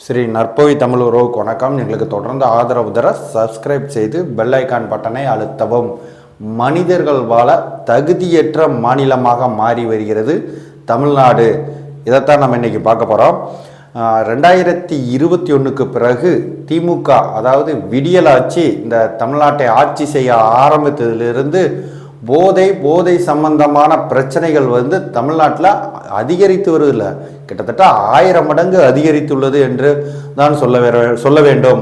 ஸ்ரீ நற்பவி தமிழ் உறவுக்கு வணக்கம். எங்களுக்கு தொடர்ந்து ஆதரவு தர சப்ஸ்கிரைப் செய்து பெல் ஐக்கான் பட்டனை அழுத்தவும். மனிதர்கள் வாழ தகுதியற்ற மாநிலமாக மாறி வருகிறது தமிழ்நாடு. இதைத்தான் நம்ம இன்னைக்கு பார்க்க போகிறோம். 2021க்கு பிறகு திமுக அதாவது விடியல் ஆட்சி இந்த தமிழ்நாட்டை ஆட்சி செய்ய ஆரம்பித்ததிலிருந்து போதை சம்பந்தமான பிரச்சனைகள் தமிழ்நாட்டில் அதிகரித்து வருவதில்லை, கிட்டத்தட்ட 1000 மடங்கு அதிகரித்துள்ளது என்று தான் சொல்ல வேண்டும்.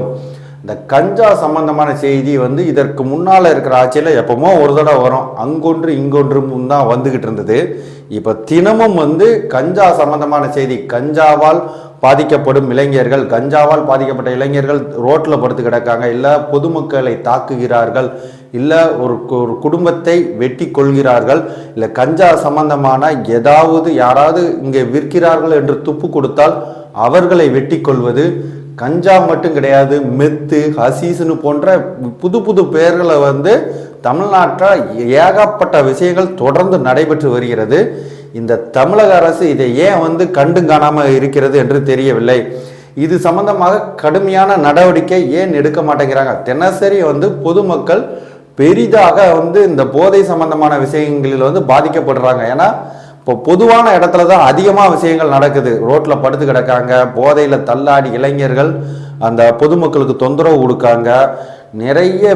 இந்த கஞ்சா சம்பந்தமான செய்தி இதற்கு முன்னால் இருக்கிற ஆட்சியில் எப்பவுமோ ஒரு தடவை வரும், அங்கொன்று இங்கொன்றும் தான் வந்துகிட்டு இருந்தது. இப்போ தினமும் கஞ்சா சம்பந்தமான செய்தி, கஞ்சாவால் பாதிக்கப்படும் இளைஞர்கள், கஞ்சாவால் பாதிக்கப்பட்ட இளைஞர்கள் ரோட்டில் படுத்து கிடக்காங்க, இல்லை பொதுமக்களை தாக்குகிறார்கள், இல்லை ஒரு குடும்பத்தை வெட்டி கொள்கிறார்கள், இல்லை கஞ்சா சம்பந்தமான யாராவது இங்கே விற்கிறார்கள் என்று துப்பு கொடுத்தால் அவர்களை வெட்டி கொள்வது. கஞ்சா மட்டும் கிடையாது, மெத்து, ஹசீஸ்னு போன்ற புது புது பெயர்களை தமிழ்நாட்டில் ஏகப்பட்ட விஷயங்கள் தொடர்ந்து நடைபெற்று வருகிறது. இந்த தமிழக அரசு இதை ஏன் கண்டு காணாமல் இருக்கிறது என்று தெரியவில்லை. இது சம்பந்தமாக கடுமையான நடவடிக்கை ஏன் எடுக்க மாட்டேங்கிறாங்க? தினசரி பொதுமக்கள் பெரிதாக இந்த போதை சம்பந்தமான விஷயங்களில் பாதிக்கப்படுறாங்க. ஏன்னா இப்போ பொதுவான இடத்துல தான் அதிகமாக விஷயங்கள் நடக்குது. ரோட்டில் படுத்து கிடக்காங்க, போதையில் தள்ளாடி இளைஞர்கள் அந்த பொதுமக்களுக்கு தொந்தரவு கொடுக்காங்க. நிறைய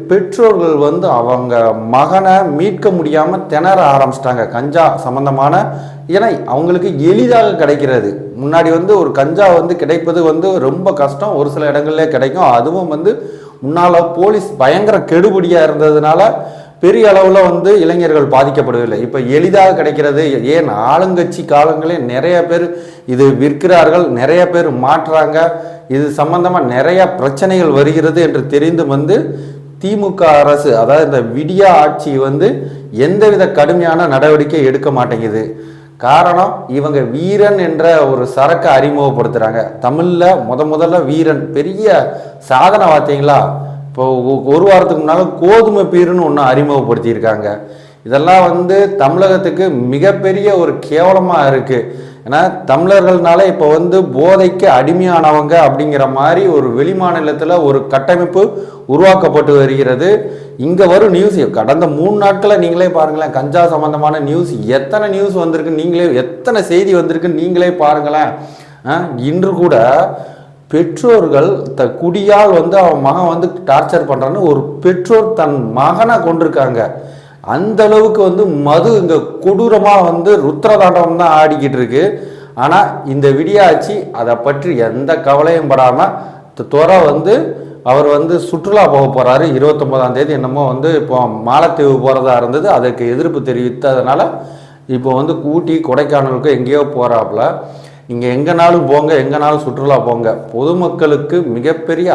பெற்றோர்கள் அவங்க மகனை மீட்க முடியாமல் திணற ஆரம்பிச்சிட்டாங்க கஞ்சா சம்பந்தமான. ஏன்னா அவங்களுக்கு எளிதாக கிடைக்கிறது. முன்னாடி ஒரு கஞ்சா கிடைப்பது ரொம்ப கஷ்டம், ஒரு சில இடங்கள்லே கிடைக்கும். அதுவும் முன்னால் போலீஸ் பயங்கர கெடுபிடியாக இருந்ததுனால பெரிய அளவில் இளைஞர்கள் பாதிக்கப்படவில்லை. இப்போ எளிதாக கிடைக்கிறது. ஏன் ஆளுங்கட்சி காலங்களே நிறைய பேர் இது விற்கிறார்கள், நிறைய பேர் மாற்றுறாங்க, இது சம்பந்தமாக நிறைய பிரச்சனைகள் வருகிறது என்று தெரிந்து திமுக அரசு அதாவது இந்த விடியா ஆட்சி எந்தவித கடுமையான நடவடிக்கை எடுக்க மாட்டேங்குது. காரணம், இவங்க வீரன் என்ற ஒரு சரக்கை அறிமுகப்படுத்துகிறாங்க. தமிழில் முதல்ல வீரன் பெரிய சாதனை பார்த்தீங்களா? இப்போ ஒரு வாரத்துக்கு முன்னால் கோதுமை பீருன்னு ஒன்று அறிமுகப்படுத்தியிருக்காங்க. இதெல்லாம் தமிழகத்துக்கு மிகப்பெரிய ஒரு கேவலமாக இருக்குது. ஏன்னா தமிழர்கள்னால இப்போ போதைக்கு அடிமையானவங்க அப்படிங்கிற மாதிரி ஒரு வெளிமாநிலத்தில் ஒரு கட்டமைப்பு உருவாக்கப்பட்டு வருகிறது. இங்கே வரும் நியூஸ் கடந்த 3 நாட்களில் நீங்களே பாருங்களேன், கஞ்சா சம்பந்தமான நியூஸ் எத்தனை நியூஸ் வந்திருக்கு, நீங்களே எத்தனை செய்தி வந்திருக்கு நீங்களே பாருங்களேன். இன்று கூட பெற்றோர்கள் குடியால் அவன் மகன் டார்ச்சர் பண்ணுறான்னு ஒரு பெற்றோர் தன் மகனை கொண்டிருக்காங்க. அந்த அளவுக்கு மது இங்கே கொடூரமாக ருத்ரதாண்டவம் தான் ஆடிக்கிட்டு இருக்கு. ஆனால் இந்த விடியாட்சி அதை பற்றி எந்த கவலையும் படாமல் துறை அவர் சுற்றுலா போக போகிறாரு. 29ஆம் தேதி என்னமோ இப்போ மாலத்தீவு போகிறதா இருந்தது. அதுக்கு எதிர்ப்பு தெரிவித்ததுனால இப்போ ஊட்டி கொடைக்கானலுக்கு எங்கேயோ போகிறாப்புல. இங்கே எங்கேனாலும் போங்க, எங்கேனாலும் சுற்றுலா போங்க. பொதுமக்களுக்கு மிகப்பெரிய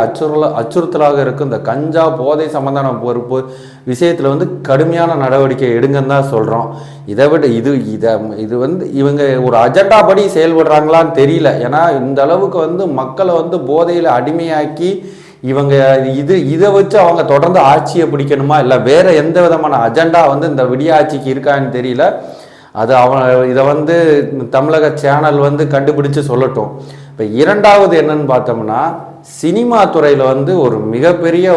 அச்சுறுத்தலாக இருக்கும் இந்த கஞ்சா போதை சம்பந்தமான பொறுப்பு விஷயத்தில் கடுமையான நடவடிக்கை எடுங்கன்னு தான் சொல்கிறோம். இதை விட இது இவங்க ஒரு அஜெண்டா படி செயல்படுறாங்களான்னு தெரியல. ஏன்னா இந்த அளவுக்கு மக்களை போதையில் அடிமையாக்கி இவங்க இதை வச்சு அவங்க தொடர்ந்து ஆட்சியை பிடிக்கணுமா, இல்லை வேற எந்த விதமான அஜெண்டா இந்த விடிய ஆட்சிக்கு இருக்கான்னு தெரியல. அது இதை தமிழக சேனல் கண்டுபிடிச்சு சொல்லட்டும். இப்போ இரண்டாவது என்னன்னு பார்த்தோம்னா, சினிமா துறையில் ஒரு மிகப்பெரிய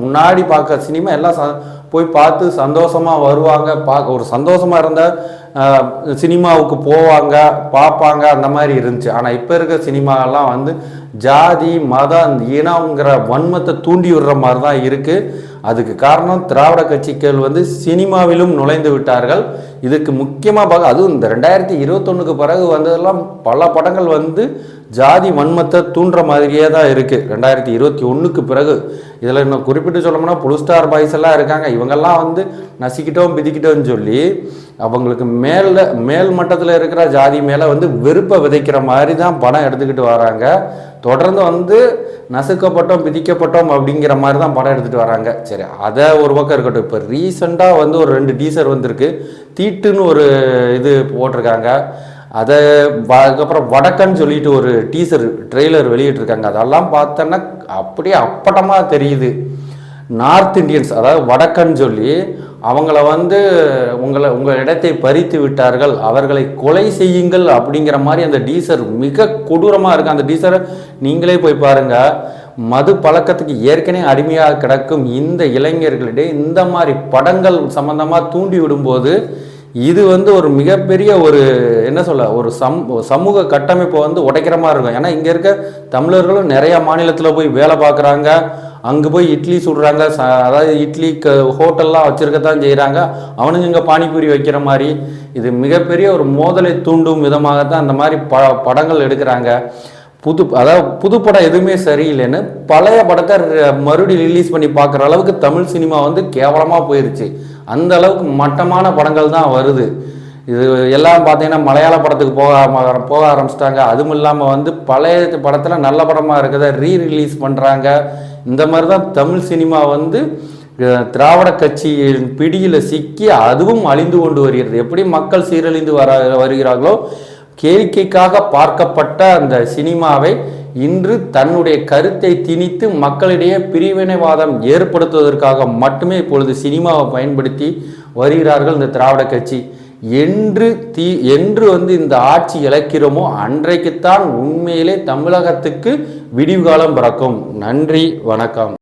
முன்னாடி பார்க்க சினிமா எல்லாம் போய் பார்த்து சந்தோஷமாக வருவாங்க. ஒரு சந்தோஷமாக இருந்த சினிமாவுக்கு போவாங்க, பார்ப்பாங்க, அந்த மாதிரி இருந்துச்சு. ஆனால் இப்போ இருக்க சினிமாலாம் ஜாதி மதம் இனங்கிற வன்மத்தை தூண்டி விடுற மாதிரி தான் இருக்குது. அதுக்கு காரணம் திராவிட கட்சிகள் சினிமாவிலும் நுழைந்து விட்டார்கள். இதுக்கு முக்கியமாக அதுவும் இந்த 2021க்கு பிறகு வந்ததெல்லாம் பல படங்கள் ஜாதி வன்மத்தை தூண்டுற மாதிரியே தான் இருக்குது. 2021க்கு பிறகு இதில் இன்னும் குறிப்பிட்டு சொல்லணும்னா புளு ஸ்டார் பாய்ஸ் எல்லாம் இருக்காங்க. இவங்கெல்லாம் நசிக்கிட்டோம் பிதிக்கிட்டோன்னு சொல்லி அவங்களுக்கு மேல் மட்டத்தில் இருக்கிற ஜாதி மேலே வெறுப்பை விதைக்கிற மாதிரி தான் படம் எடுத்துக்கிட்டு வராங்க. தொடர்ந்து நசுக்கப்பட்டோம் பிதிக்கப்பட்டோம் அப்படிங்கிற மாதிரி தான் படம் எடுத்துகிட்டு வராங்க. சரி, அதை ஒரு பக்கம் இருக்கட்டும். இப்போ ரீசெண்டாக ஒரு 2 டீசர் வந்திருக்கு. தீட்டுன்னு ஒரு இது போட்டிருக்காங்க. அதுக்கப்புறம் வடக்கன்னு சொல்லிட்டு ஒரு டீசர் ட்ரெய்லர் வெளியிட்டிருக்காங்க. அதெல்லாம் பார்த்தோன்னா அப்படியே அப்பட்டமாக தெரியுது. நார்த் இந்தியன்ஸ் அதாவது வடக்கன்னு சொல்லி அவங்கள வந்து உங்கள் இடத்தை பறித்து விட்டார்கள், அவர்களை கொலை செய்யுங்கள் அப்படிங்கிற மாதிரி அந்த டீசர் மிக கொடூரமாக இருக்குது. அந்த டீசரை நீங்களே போய் பாருங்கள். மது பழக்கத்துக்கு ஏற்கனவே அடிமையாக கிடக்கும் இந்த இளைஞர்களிடையே இந்த மாதிரி படங்கள் சம்பந்தமாக தூண்டி விடும்போது இது வந்து ஒரு மிகப்பெரிய ஒரு என்ன சொல்ல ஒரு சமூக கட்டமைப்பை வந்து உடைக்கிற மாதிரி இருக்கும். ஏன்னா இங்கே இருக்க தமிழர்களும் நிறையா மாநிலத்தில் போய் வேலை பார்க்குறாங்க, அங்கே போய் இட்லி சுடுறாங்க, அதாவது இட்லி ஹோட்டல்லாம் வச்சுருக்கத்தான் செய்கிறாங்க, அவனுங்க இங்கே பானிபூரி வைக்கிற மாதிரி. இது மிகப்பெரிய ஒரு மோதலை தூண்டும் விதமாகத்தான் அந்த மாதிரி படங்கள் எடுக்கிறாங்க. அதாவது புதுப்படம் எதுவுமே சரியில்லைன்னு பழைய படத்தை மறுபடியும் ரிலீஸ் பண்ணி பார்க்குற அளவுக்கு தமிழ் சினிமா வந்து கேவலமாக போயிடுச்சு. அந்த அளவுக்கு மட்டமான படங்கள் தான் வருது. இது எல்லாம் பார்த்தீங்கன்னா மலையாள படத்துக்கு போக ஆரம்பிச்சிட்டாங்க. அதுவும் இல்லாமல் வந்து பழைய படத்தில் நல்ல படமாக இருக்கிறத ரீரிலீஸ் பண்ணுறாங்க. இந்த மாதிரி தான் தமிழ் சினிமா வந்து திராவிட கட்சியின் பிடியில் சிக்கி அதுவும் அழிந்து கொண்டு வருகிறது. எப்படி மக்கள் சீரழிந்து வருகிறார்களோ, கேளிக்கைக்காக பார்க்கப்பட்ட அந்த சினிமாவை இன்று தன்னுடைய கருத்தை திணித்து மக்களிடையே பிரிவினைவாதம் ஏற்படுத்துவதற்காக மட்டுமே இப்பொழுது சினிமாவை பயன்படுத்தி வருகிறார்கள் இந்த திராவிட கட்சி. என்று வந்து இந்த ஆட்சி இழக்கிறோமோ அன்றைக்குத்தான் உண்மையிலே தமிழகத்துக்கு விடிவு காலம் பிறக்கும். நன்றி, வணக்கம்.